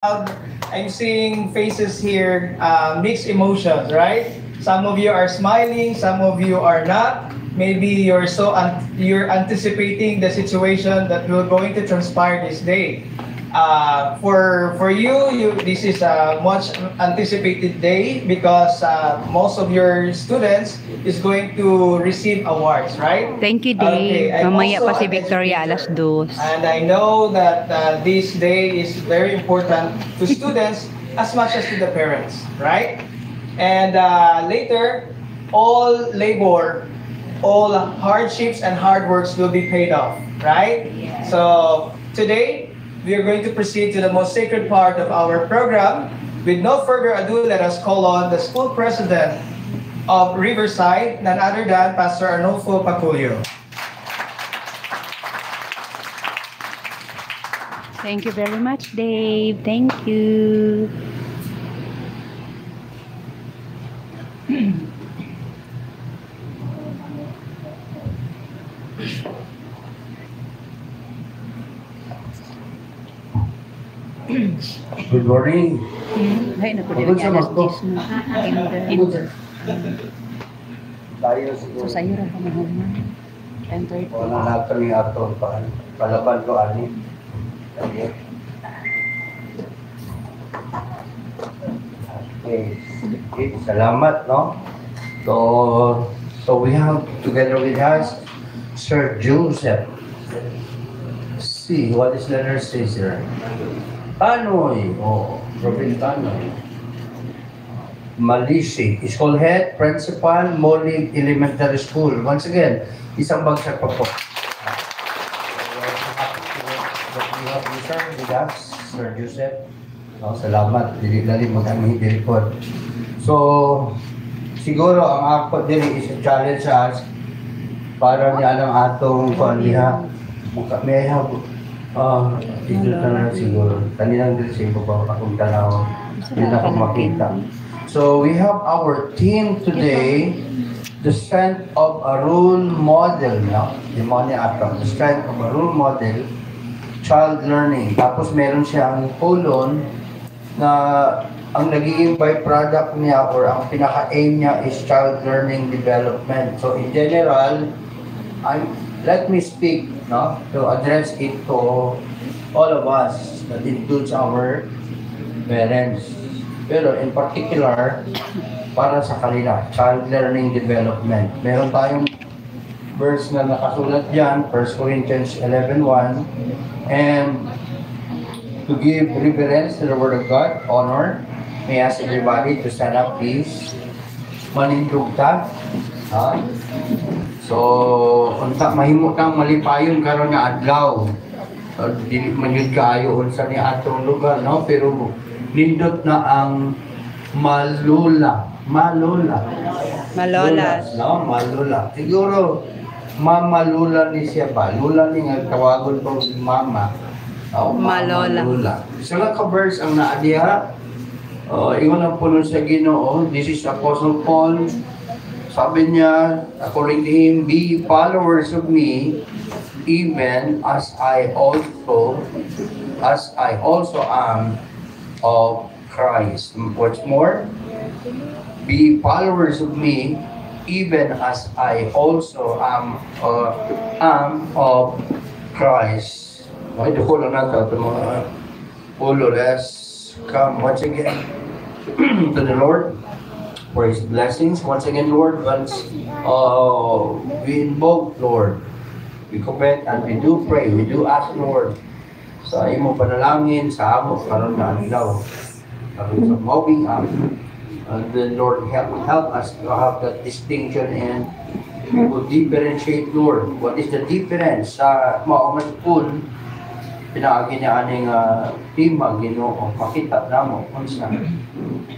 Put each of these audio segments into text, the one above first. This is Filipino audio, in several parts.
proud. I'm seeing faces here, mixed emotions, right? Some of you are smiling, some of you are not. Maybe you're anticipating the situation that will going to transpire this day. For you, this is a much anticipated day because most of your students is going to receive awards, right? Thank you, Okay, Dave. I'm Mamaya also pa si an Victoria alas educator, dos. and I know that this day is very important to students as much as to the parents, right? And later, all labor, all hardships and hard works will be paid off, right? So today, we are going to proceed to the most sacred part of our program. With no further ado, let us call on the school president of Riverside, none other than Pastor Arnulfo Paculio. Thank you very much, Dave. Thank you. Good morning. Ay, naku, Pagod di sa alas Marco. 10 na. Kinder. Tayo So, siguro. sa'yo rin kami naman. 10:30. Wala na kami ato palaban ko ani. Okay. Okay, salamat no. So we have together with us Sir Joseph. See what is letter says here. Tanoy o Robin Tanoy. Malisi, School Head, Principal, Molig Elementary School. Once again, isang bagsak pa po. Sir, with us, Sir Joseph. No, salamat. Dili-dali mag-aming dirikod. So, siguro ang ako din is a challenge sa us para niya ang atong kuandiha. May I have ito na siguro. Kaninang din sa iba pa akong tanaw. Hindi na akong makita. So we have our theme today, the strength of a role model. No? The strength of a role model, child learning. Tapos meron siyang colon na ang nagiging byproduct niya or ang pinaka-aim niya is child learning development. So in general, let me speak no, to address it to all of us. That includes our parents. Pero in particular, para sa kanila, child learning development. Meron tayong verse na nakasulat dyan, 1 Corinthians 11:1, and to give reverence to the Word of God, honor, may I ask everybody to stand up, please. Manindog ta. Ha? So, unta mahimo kang malipayon karon nga adlaw. Dili man yun kaayo unsa ni atong lugar, no? Pero nindot na ang malula. Malolas. No, malula. Siguro, mamalula ni siya ba? Lula ni nga tawagon ko mama. Oh, Malola. Malula. Isa lang ka-verse ang naadiha. Iwan ang puno sa Ginoo. This is Apostle Paul. Sabi niya, according to him, be followers of me, even as I also am of Christ. What's more, be followers of me, even as I also am of Christ. Okay, duko lang natin ito mga ulo. Let's come once again to the Lord for His blessings. Once again, Lord, once we invoke, Lord, we commit and we do pray, we do ask, Lord, sa imo panalangin, sa amo, karon na adlaw, karon sa moving up. The Lord help us to have that distinction and we will differentiate, Lord. What is the difference sa mauman school? Pinaagi niya aning tima, Ginoo, makita namo unsa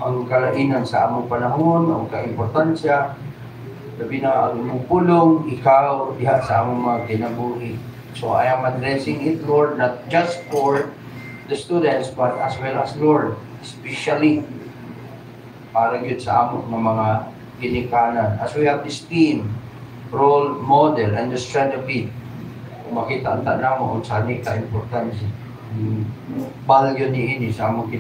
ang kalainan sa among panahon, ang kaimportansya, labi na ang imong pulong, ikaw, diha sa among mga kinabuhi. So I am addressing it, Lord, not just for the students, but as well as, Lord, especially para yun sa among mga ginikanan. As we have this team, role model, and the strength of it, kung makita ang tanaw mo, kung saan ka importansya. value ni ini sa among